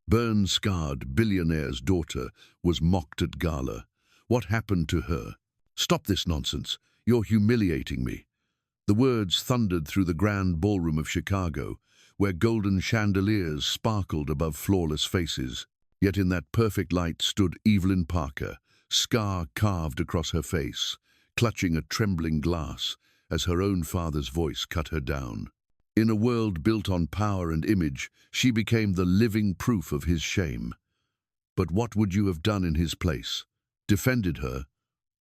Burn-scarred billionaire's daughter was mocked at Gala. What happened to her? Stop this nonsense. You're humiliating me. The words thundered through the grand ballroom of Chicago, where golden chandeliers sparkled above flawless faces. Yet in that perfect light stood Evelyn Parker, scar carved across her face, clutching a trembling glass as her own father's voice cut her down. In a world built on power and image, she became the living proof of his shame. But what would you have done in his place? Defended her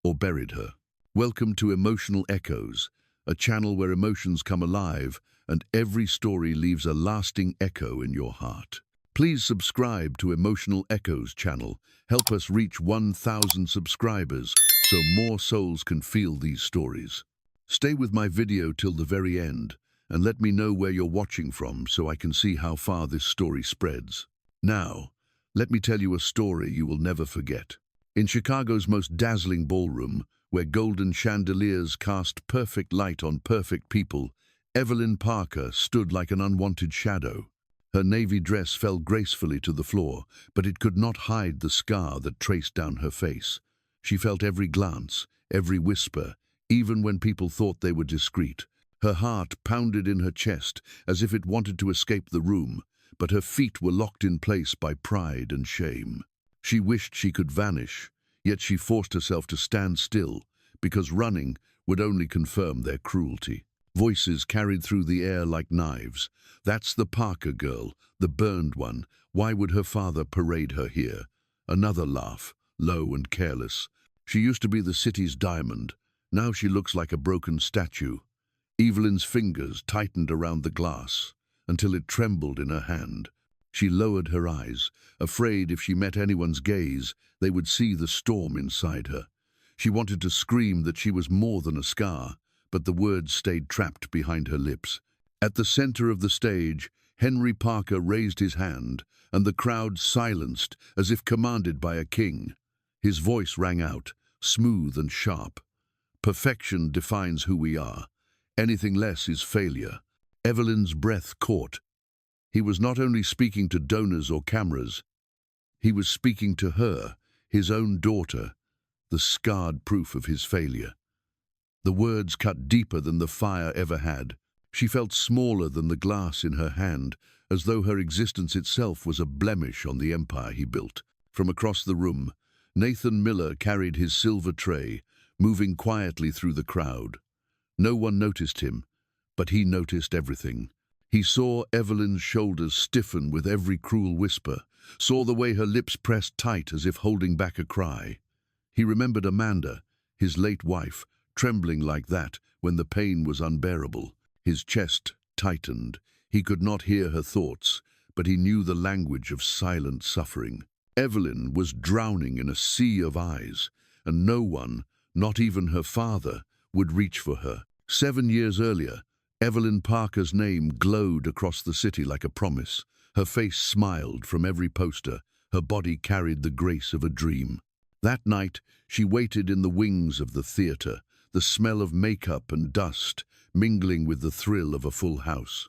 or buried her? Welcome to Emotional Echoes, a channel where emotions come alive and every story leaves a lasting echo in your heart. Please subscribe to Emotional Echoes channel. Help us reach 1,000 subscribers so more souls can feel these stories. Stay with my video till the very end and let me know where you're watching from so I can see how far this story spreads. Now, let me tell you a story you will never forget. In Chicago's most dazzling ballroom, where golden chandeliers cast perfect light on perfect people, Evelyn Parker stood like an unwanted shadow. Her navy dress fell gracefully to the floor, but it could not hide the scar that traced down her face. She felt every glance, every whisper, even when people thought they were discreet. Her heart pounded in her chest as if it wanted to escape the room, but her feet were locked in place by pride and shame. She wished she could vanish, yet she forced herself to stand still, because running would only confirm their cruelty. Voices carried through the air like knives. That's the Parker girl, the burned one. Why would her father parade her here? Another laugh, low and careless. She used to be the city's diamond. Now she looks like a broken statue. Evelyn's fingers tightened around the glass until it trembled in her hand. She lowered her eyes, afraid if she met anyone's gaze, they would see the storm inside her. She wanted to scream that she was more than a scar, but the words stayed trapped behind her lips. At the center of the stage, Henry Parker raised his hand, and the crowd silenced as if commanded by a king. His voice rang out, smooth and sharp. Perfection defines who we are. Anything less is failure. Evelyn's breath caught. He was not only speaking to donors or cameras, he was speaking to her, his own daughter, the scarred proof of his failure. The words cut deeper than the fire ever had. She felt smaller than the glass in her hand, as though her existence itself was a blemish on the empire he built. From across the room, Nathan Miller carried his silver tray, moving quietly through the crowd. No one noticed him, but he noticed everything. He saw Evelyn's shoulders stiffen with every cruel whisper, saw the way her lips pressed tight as if holding back a cry. He remembered Amanda, his late wife, trembling like that when the pain was unbearable. His chest tightened. He could not hear her thoughts, but he knew the language of silent suffering. Evelyn was drowning in a sea of eyes, and no one, not even her father, would reach for her. 7 years earlier, Evelyn Parker's name glowed across the city like a promise. Her face smiled from every poster. Her body carried the grace of a dream. That night, she waited in the wings of the theater, the smell of makeup and dust mingling with the thrill of a full house.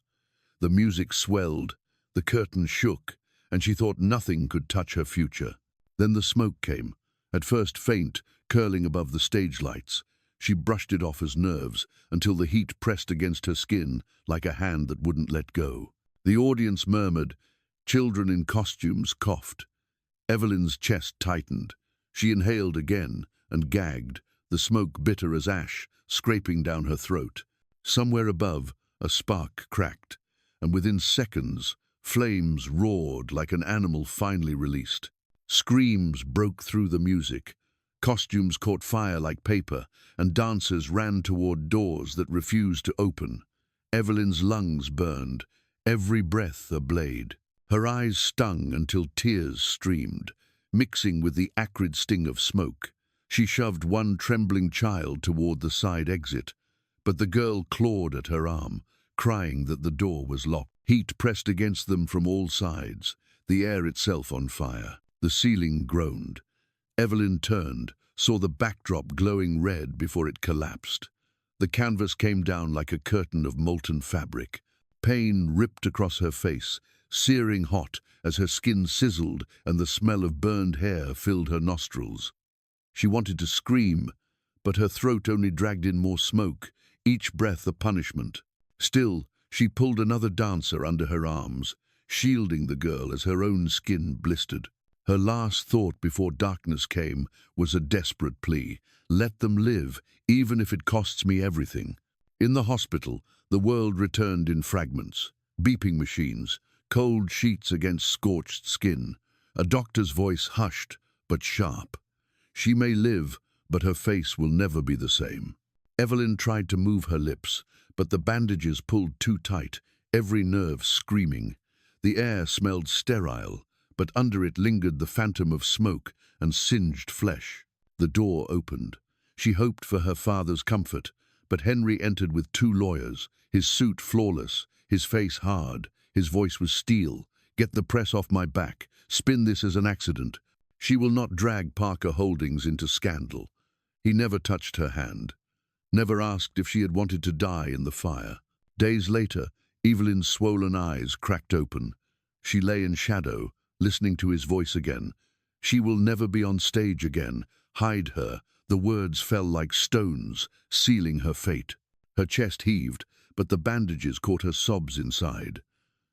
The music swelled, the curtain shook, and she thought nothing could touch her future. Then the smoke came, at first faint, curling above the stage lights. She brushed it off as nerves until the heat pressed against her skin like a hand that wouldn't let go. The audience murmured. Children in costumes coughed. Evelyn's chest tightened. She inhaled again and gagged, the smoke bitter as ash, scraping down her throat. Somewhere above, a spark cracked, and within seconds, flames roared like an animal finally released. Screams broke through the music. Costumes caught fire like paper, and dancers ran toward doors that refused to open. Evelyn's lungs burned, every breath a blade. Her eyes stung until tears streamed, mixing with the acrid sting of smoke. She shoved one trembling child toward the side exit, but the girl clawed at her arm, crying that the door was locked. Heat pressed against them from all sides, the air itself on fire. The ceiling groaned. Evelyn turned, saw the backdrop glowing red before it collapsed. The canvas came down like a curtain of molten fabric. Pain ripped across her face, searing hot as her skin sizzled and the smell of burned hair filled her nostrils. She wanted to scream, but her throat only dragged in more smoke, each breath a punishment. Still, she pulled another dancer under her arms, shielding the girl as her own skin blistered. Her last thought before darkness came was a desperate plea. Let them live, even if it costs me everything. In the hospital, the world returned in fragments. Beeping machines, cold sheets against scorched skin. A doctor's voice hushed, but sharp. She may live, but her face will never be the same. Evelyn tried to move her lips, but the bandages pulled too tight, every nerve screaming. The air smelled sterile, but under it lingered the phantom of smoke and singed flesh. The door opened. She hoped for her father's comfort, but Henry entered with 2 lawyers, his suit flawless, his face hard, his voice was steel. Get the press off my back. Spin this as an accident. She will not drag Parker Holdings into scandal. He never touched her hand, never asked if she had wanted to die in the fire. Days later, Evelyn's swollen eyes cracked open. She lay in shadow, listening to his voice again. She will never be on stage again. Hide her. The words fell like stones, sealing her fate. Her chest heaved, but the bandages caught her sobs inside.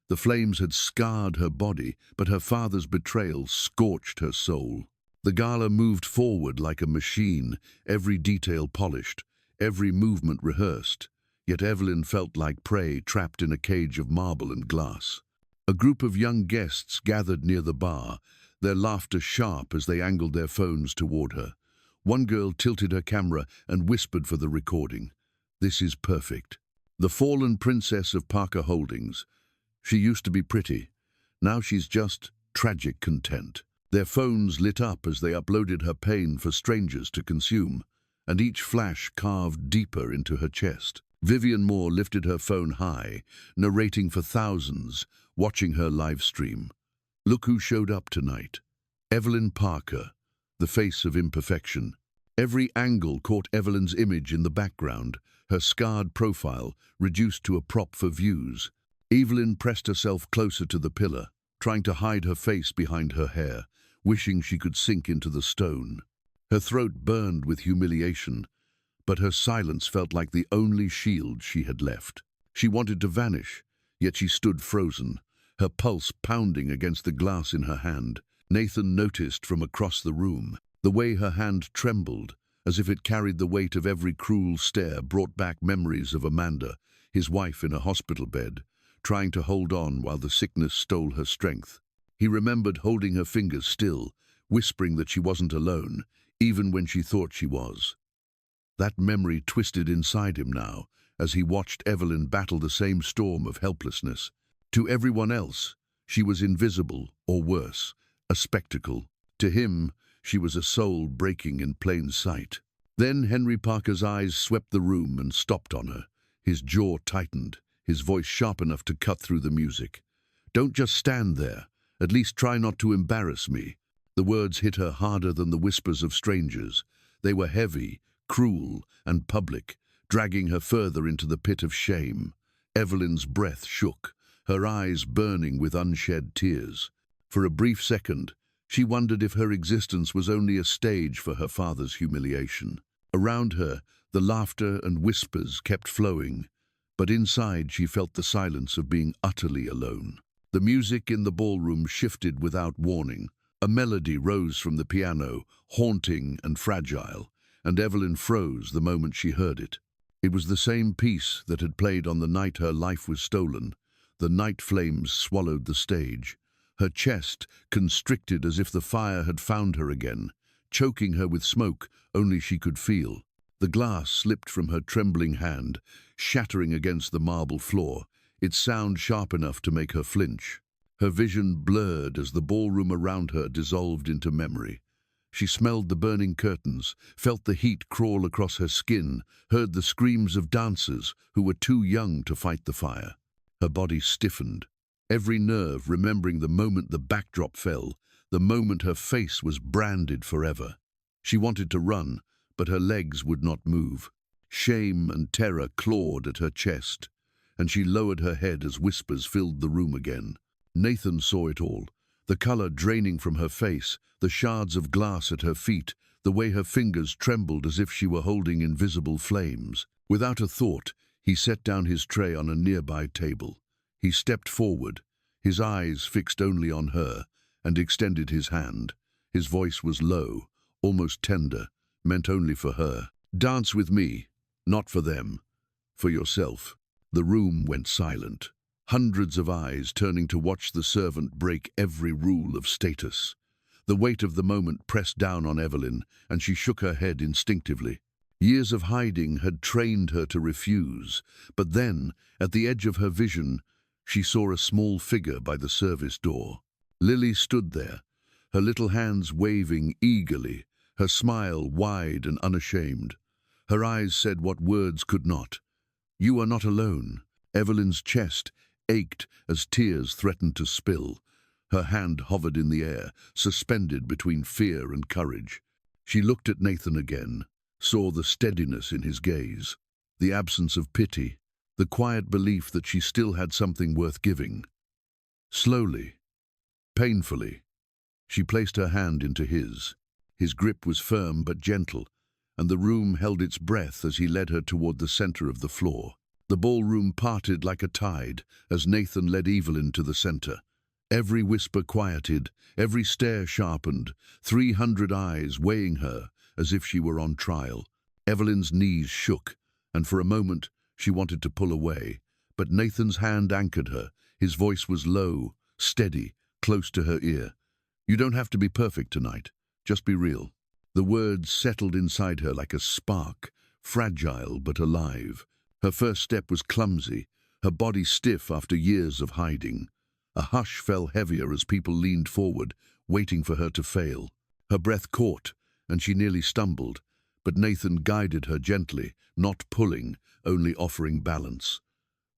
The flames had scarred her body, but her father's betrayal scorched her soul. The gala moved forward like a machine, every detail polished, every movement rehearsed. Yet Evelyn felt like prey trapped in a cage of marble and glass. A group of young guests gathered near the bar, their laughter sharp as they angled their phones toward her. One girl tilted her camera and whispered for the recording. This is perfect. The fallen princess of Parker Holdings. She used to be pretty. Now she's just tragic content. Their phones lit up as they uploaded her pain for strangers to consume, and each flash carved deeper into her chest. Vivian Moore lifted her phone high, narrating for thousands, watching her live stream. Look who showed up tonight. Evelyn Parker, the face of imperfection. Every angle caught Evelyn's image in the background, her scarred profile reduced to a prop for views. Evelyn pressed herself closer to the pillar, trying to hide her face behind her hair, wishing she could sink into the stone. Her throat burned with humiliation, but her silence felt like the only shield she had left. She wanted to vanish, yet she stood frozen, her pulse pounding against the glass in her hand. Nathan noticed from across the room. The way her hand trembled, as if it carried the weight of every cruel stare, brought back memories of Amanda, his wife in a hospital bed, trying to hold on while the sickness stole her strength. He remembered holding her fingers still, whispering that she wasn't alone, even when she thought she was. That memory twisted inside him now, as he watched Evelyn battle the same storm of helplessness. To everyone else, she was invisible, or worse, a spectacle. To him, she was a soul breaking in plain sight. Then Henry Parker's eyes swept the room and stopped on her. His jaw tightened, his voice sharp enough to cut through the music. Don't just stand there. At least try not to embarrass me. The words hit her harder than the whispers of strangers. They were heavy, cruel, and public, dragging her further into the pit of shame. Evelyn's breath shook, her eyes burning with unshed tears. For a brief second, she wondered if her existence was only a stage for her father's humiliation. Around her, the laughter and whispers kept flowing, but inside she felt the silence of being utterly alone. The music in the ballroom shifted without warning. A melody rose from the piano, haunting and fragile, and Evelyn froze the moment she heard it. It was the same piece that had played on the night her life was stolen. The night flames swallowed the stage. Her chest constricted as if the fire had found her again, choking her with smoke only she could feel. The glass slipped from her trembling hand, shattering against the marble floor, its sound sharp enough to make her flinch. Her vision blurred as the ballroom around her dissolved into memory. She smelled the burning curtains, felt the heat crawl across her skin, heard the screams of dancers who were too young to fight the fire. Her body stiffened, every nerve remembering the moment the backdrop fell, the moment her face was branded forever. She wanted to run, but her legs would not move. Shame and terror clawed at her chest, and she lowered her head as whispers filled the room again. Nathan saw it all, the color draining from her face, the shards of glass at her feet, the way her fingers trembled as if she were holding invisible flames. Without a thought, he set down his tray on a nearby table. He stepped forward, his eyes fixed only on her, and extended his hand. His voice was low, almost tender, meant only for her. "Dance with me, not for them, for yourself." The room went silent, hundreds of eyes turning to watch the servant break every rule of status. The weight of the moment pressed down on Evelyn, and she shook her head instinctively. Years of hiding had trained her to refuse, but then, at the edge of her vision, she saw a small figure by the service door. Lily stood there, her little hands waving eagerly, her smile wide and unashamed. Her eyes said what words could not. "You are not alone." Evelyn's chest ached as tears threatened to spill. Her hand hovered in the air, suspended between fear and courage. She looked at Nathan again, saw the steadiness in his gaze, the absence of pity, the quiet belief that she still had something worth giving. Slowly, painfully, she placed her hand into his. His grip was firm but gentle, and the room held its breath as he led her toward the center of the floor. The ballroom parted like a tide as Nathan led Evelyn to the center. Every whisper quieted, every stare sharpened, 300 eyes weighing her as if she were on trial. Evelyn's knees shook, and for a moment she wanted to pull away, but Nathan's hand anchored her. His voice was low, steady, close to her ear. "You don't have to be perfect tonight. Just be real." The words settled inside her like a spark, fragile but alive. Her first step was clumsy, her body stiff after years of hiding. A hush fell heavier as people leaned forward, waiting for her to fail. Her breath caught, and she nearly stumbled, but Nathan guided her gently, not pulling, only offering balance.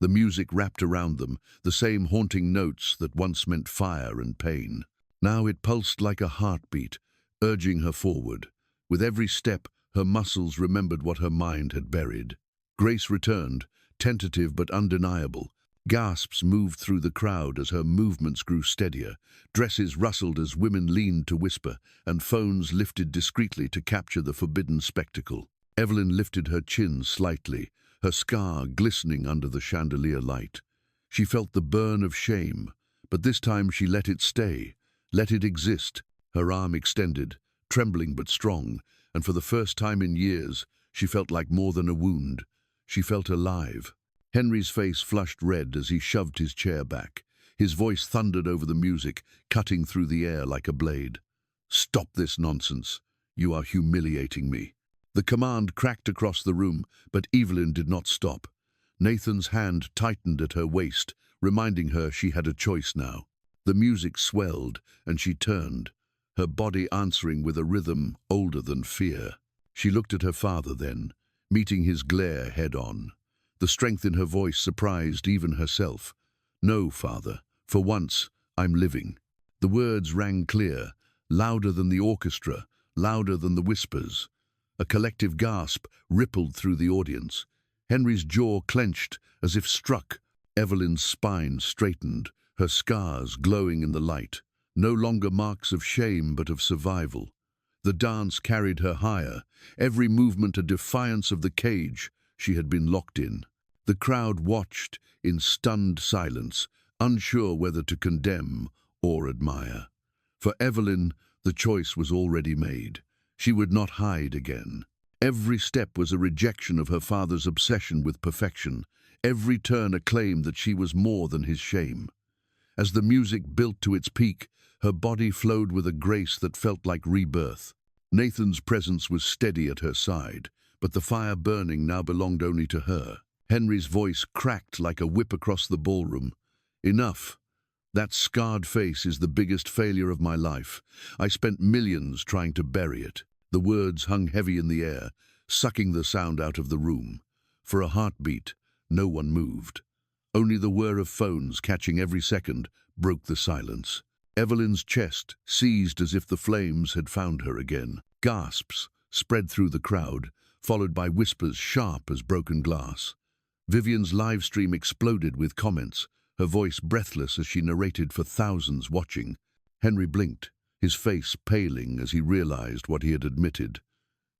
The music wrapped around them, the same haunting notes that once meant fire and pain. Now it pulsed like a heartbeat, urging her forward. With every step, her muscles remembered what her mind had buried. Grace returned, tentative but undeniable. Gasps moved through the crowd as her movements grew steadier. Dresses rustled as women leaned to whisper, and phones lifted discreetly to capture the forbidden spectacle. Evelyn lifted her chin slightly, her scar glistening under the chandelier light. She felt the burn of shame, but this time she let it stay, let it exist. Her arm extended, trembling but strong, and for the first time in years, she felt like more than a wound. She felt alive. Henry's face flushed red as he shoved his chair back. His voice thundered over the music, cutting through the air like a blade. "Stop this nonsense. You are humiliating me." The command cracked across the room, but Evelyn did not stop. Nathan's hand tightened at her waist, reminding her she had a choice now. The music swelled, and she turned, her body answering with a rhythm older than fear. She looked at her father then, meeting his glare head-on. The strength in her voice surprised even herself. "No, Father, for once, I'm living." The words rang clear, louder than the orchestra, louder than the whispers. A collective gasp rippled through the audience. Henry's jaw clenched as if struck. Evelyn's spine straightened, her scars glowing in the light. No longer marks of shame but of survival. The dance carried her higher, every movement a defiance of the cage she had been locked in. The crowd watched in stunned silence, unsure whether to condemn or admire. For Evelyn, the choice was already made. She would not hide again. Every step was a rejection of her father's obsession with perfection, every turn a claim that she was more than his shame. As the music built to its peak, her body flowed with a grace that felt like rebirth. Nathan's presence was steady at her side, but the fire burning now belonged only to her. Henry's voice cracked like a whip across the ballroom. "Enough. That scarred face is the biggest failure of my life. I spent millions trying to bury it." The words hung heavy in the air, sucking the sound out of the room. For a heartbeat, no one moved. Only the whir of phones, catching every second, broke the silence. Evelyn's chest seized as if the flames had found her again. Gasps spread through the crowd, followed by whispers sharp as broken glass. Vivian's live stream exploded with comments. her voice breathless as she narrated for thousands watching. Henry blinked, his face paling as he realized what he had admitted.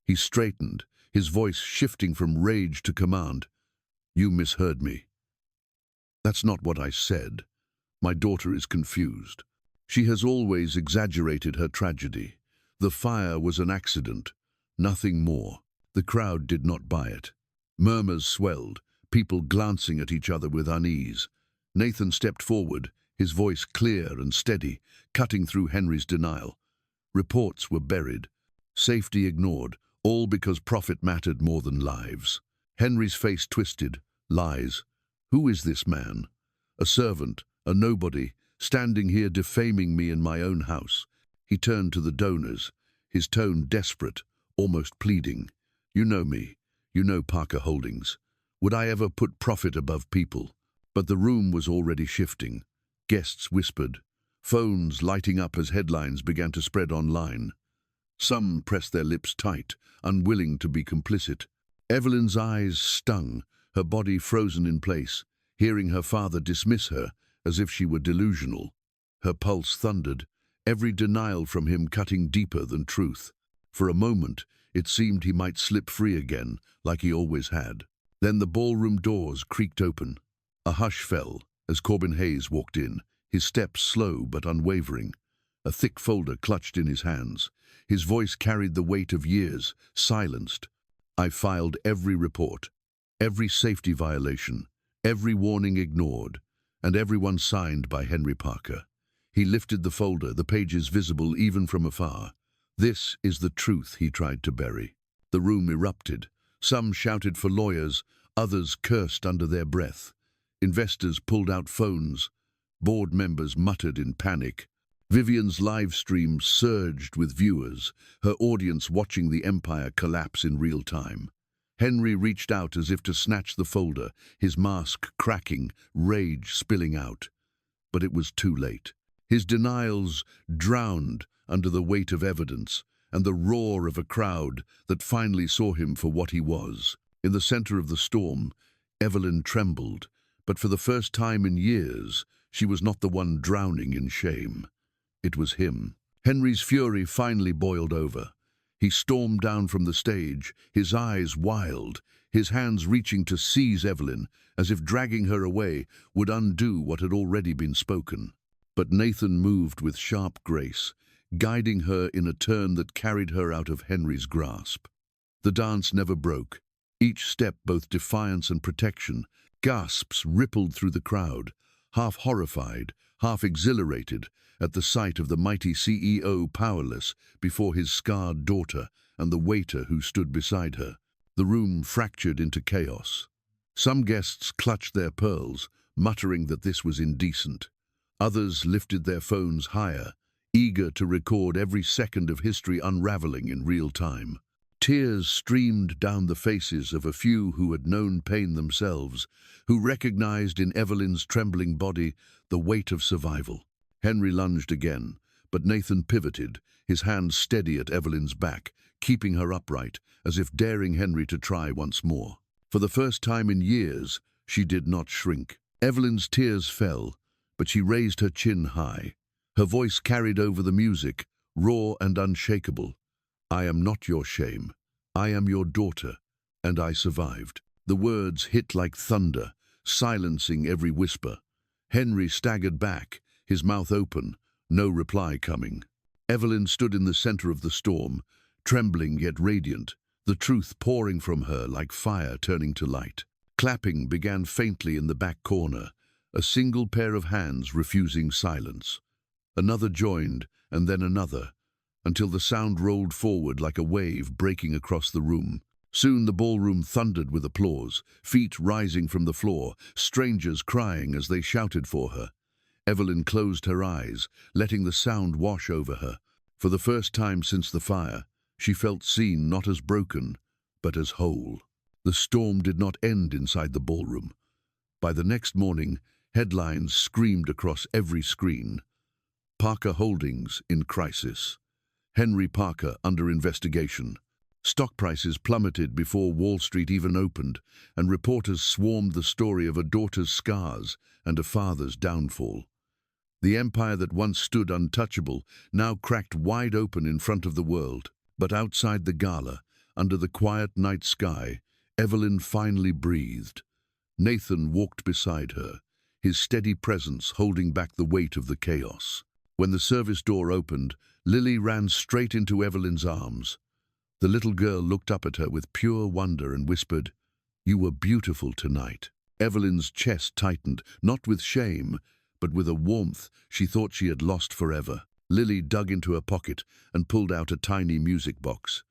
He straightened, his voice shifting from rage to command. "You misheard me. That's not what I said. My daughter is confused. She has always exaggerated her tragedy. The fire was an accident, nothing more." The crowd did not buy it. Murmurs swelled, people glancing at each other with unease. Nathan stepped forward, his voice clear and steady, cutting through Henry's denial. Reports were buried, safety ignored, all because profit mattered more than lives. Henry's face twisted. Lies. Who is this man? A servant, a nobody, standing here defaming me in my own house. He turned to the donors, his tone desperate, almost pleading. "You know me. You know Parker Holdings. Would I ever put profit above people?" But the room was already shifting. Guests whispered, phones lighting up as headlines began to spread online. Some pressed their lips tight, unwilling to be complicit. Evelyn's eyes stung, her body frozen in place, hearing her father dismiss her as if she were delusional. Her pulse thundered, every denial from him cutting deeper than truth. For a moment, it seemed he might slip free again, like he always had. Then the ballroom doors creaked open. A hush fell as Corbin Hayes walked in, his steps slow but unwavering. A thick folder clutched in his hands. His voice carried the weight of years, silenced. "I filed every report, every safety violation, every warning ignored, and everyone signed by Henry Parker." He lifted the folder, the pages visible even from afar. "This is the truth he tried to bury." The room erupted. Some shouted for lawyers, others cursed under their breath. Investors pulled out phones. Board members muttered in panic. Vivian's live stream surged with viewers, her audience watching the empire collapse in real time. Henry reached out as if to snatch the folder, his mask cracking, rage spilling out. But it was too late. His denials drowned under the weight of evidence and the roar of a crowd that finally saw him for what he was. In the center of the storm, Evelyn trembled, but for the first time in years, she was not the one drowning in shame. It was him. Henry's fury finally boiled over. He stormed down from the stage, his eyes wild, his hands reaching to seize Evelyn, as if dragging her away would undo what had already been spoken. But Nathan moved with sharp grace, guiding her in a turn that carried her out of Henry's grasp. The dance never broke, each step both defiance and protection. Gasps rippled through the crowd, half horrified, half exhilarated, at the sight of the mighty CEO powerless before his scarred daughter and the waiter who stood beside her. The room fractured into chaos. Some guests clutched their pearls, muttering that this was indecent. Others lifted their phones higher, eager to record every second of history unraveling in real time. Tears streamed down the faces of a few who had known pain themselves, who recognized in Evelyn's trembling body the weight of survival. Henry lunged again, but Nathan pivoted, his hand steady at Evelyn's back, keeping her upright, as if daring Henry to try once more. For the first time in years, she did not shrink. Evelyn's tears fell, but she raised her chin high. Her voice carried over the music, raw and unshakable. "I am not your shame. I am your daughter, and I survived." The words hit like thunder, silencing every whisper. Henry staggered back, his mouth open, no reply coming. Evelyn stood in the center of the storm, trembling yet radiant, the truth pouring from her like fire turning to light. Clapping began faintly in the back corner, a single pair of hands refusing silence. Another joined, and then another, until the sound rolled forward like a wave breaking across the room. Soon the ballroom thundered with applause, feet rising from the floor, strangers crying as they shouted for her. Evelyn closed her eyes, letting the sound wash over her. For the first time since the fire, she felt seen not as broken, but as whole. The storm did not end inside the ballroom. By the next morning, headlines screamed across every screen. Parker Holdings in crisis. Henry Parker under investigation. Stock prices plummeted before Wall Street even opened, and reporters swarmed the story of a daughter's scars and a father's downfall. The empire that once stood untouchable now cracked wide open in front of the world. But outside the gala, under the quiet night sky, Evelyn finally breathed. Nathan walked beside her, his steady presence holding back the weight of the chaos. When the service door opened, Lily ran straight into Evelyn's arms. The little girl looked up at her with pure wonder and whispered, "You were beautiful tonight." Evelyn's chest tightened, not with shame, but with a warmth she thought she had lost forever. Lily dug into her pocket and pulled out a tiny music box.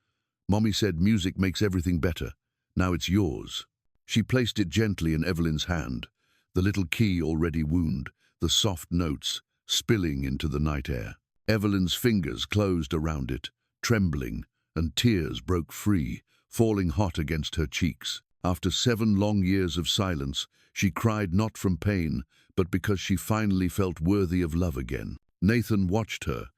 "Mommy said music makes everything better. Now it's yours." She placed it gently in Evelyn's hand, the little key already wound, the soft notes spilling into the night air. Evelyn's fingers closed around it, trembling, and tears broke free, falling hot against her cheeks. After 7 long years of silence, she cried not from pain, but because she finally felt worthy of love again. Nathan watched her,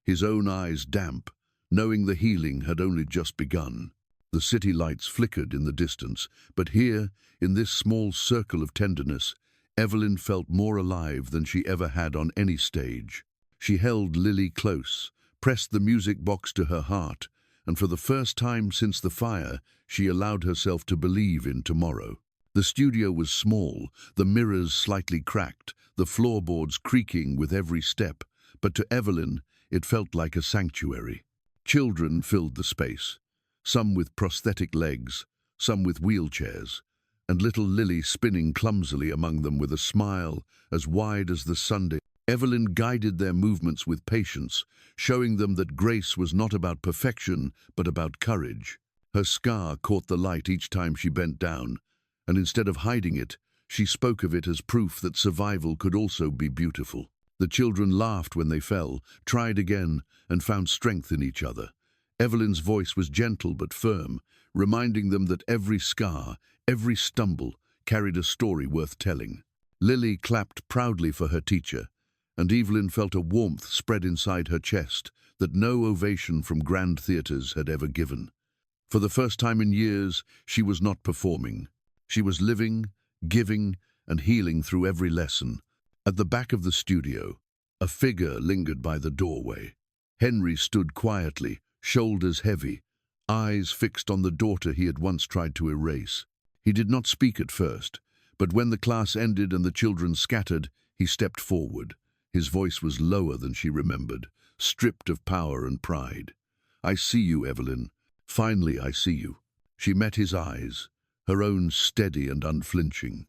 his own eyes damp, knowing the healing had only just begun. The city lights flickered in the distance, but here, in this small circle of tenderness, Evelyn felt more alive than she ever had on any stage. She held Lily close, pressed the music box to her heart, and for the first time since the fire, she allowed herself to believe in tomorrow. The studio was small, the mirrors slightly cracked, the floorboards creaking with every step, but to Evelyn, it felt like a sanctuary. Children filled the space, some with prosthetic legs, some with wheelchairs, and little Lily spinning clumsily among them with a smile as wide as the Sunday. Evelyn guided their movements with patience, showing them that grace was not about perfection, but about courage. Her scar caught the light each time she bent down, and instead of hiding it, she spoke of it as proof that survival could also be beautiful. The children laughed when they fell, tried again, and found strength in each other. Evelyn's voice was gentle but firm, reminding them that every scar, every stumble, carried a story worth telling. Lily clapped proudly for her teacher, and Evelyn felt a warmth spread inside her chest that no ovation from grand theatres had ever given. For the first time in years, she was not performing. She was living, giving, and healing through every lesson. At the back of the studio, a figure lingered by the doorway. Henry stood quietly, shoulders heavy, eyes fixed on the daughter he had once tried to erase. He did not speak at first, but when the class ended and the children scattered, he stepped forward. His voice was lower than she remembered, stripped of power and pride. "I see you, Evelyn. Finally, I see you." She met his eyes, her own steady and unflinching.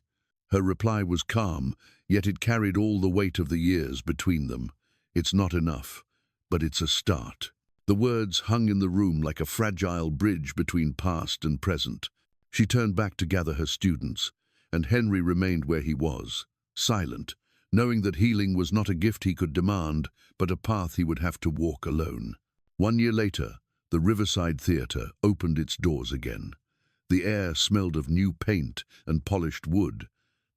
Her reply was calm, yet it carried all the weight of the years between them. "It's not enough, but it's a start." The words hung in the room like a fragile bridge between past and present. She turned back to gather her students, and Henry remained where he was, silent, knowing that healing was not a gift he could demand, but a path he would have to walk alone. 1 year later, the Riverside Theatre opened its doors again. The air smelled of new paint and polished wood,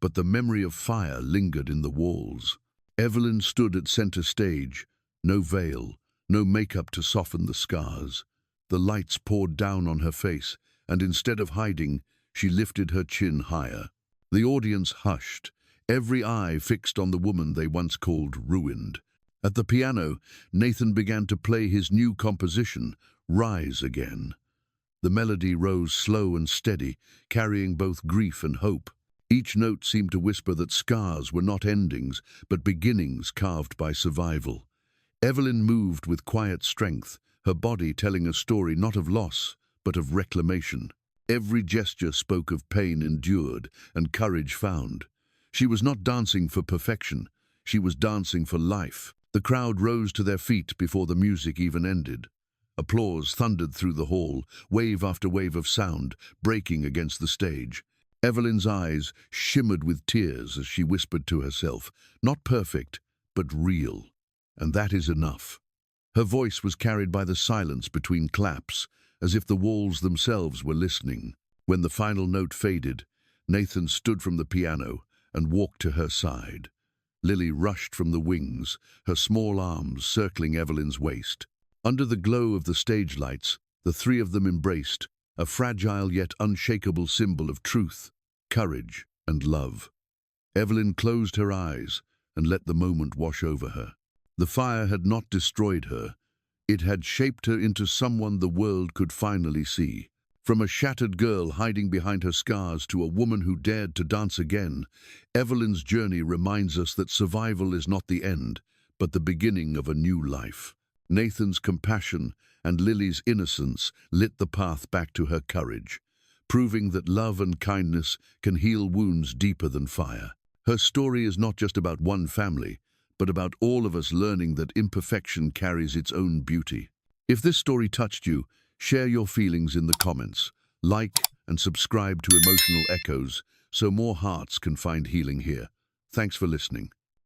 but the memory of fire lingered in the walls. Evelyn stood at center stage, no veil, no makeup to soften the scars. The lights poured down on her face, and instead of hiding, she lifted her chin higher. The audience hushed, every eye fixed on the woman they once called ruined. At the piano, Nathan began to play his new composition, Rise Again. The melody rose slow and steady, carrying both grief and hope. Each note seemed to whisper that scars were not endings, but beginnings carved by survival. Evelyn moved with quiet strength, her body telling a story not of loss, but of reclamation. Every gesture spoke of pain endured and courage found. She was not dancing for perfection, she was dancing for life. The crowd rose to their feet before the music even ended. Applause thundered through the hall, wave after wave of sound, breaking against the stage. Evelyn's eyes shimmered with tears as she whispered to herself, "Not perfect, but real. And that is enough." Her voice was carried by the silence between claps, as if the walls themselves were listening. When the final note faded, Nathan stood from the piano and walked to her side. Lily rushed from the wings, her small arms circling Evelyn's waist. Under the glow of the stage lights, The three of them embraced, a fragile yet unshakable symbol of truth, courage, and love. Evelyn closed her eyes and let the moment wash over her. The fire had not destroyed her. It had shaped her into someone the world could finally see. From a shattered girl hiding behind her scars to a woman who dared to dance again, Evelyn's journey reminds us that survival is not the end, but the beginning of a new life. Nathan's compassion and Lily's innocence lit the path back to her courage, proving that love and kindness can heal wounds deeper than fire. Her story is not just about one family, but about all of us learning that imperfection carries its own beauty. If this story touched you, share your feelings in the comments. Like and subscribe to Emotional Echoes so more hearts can find healing here. Thanks for listening.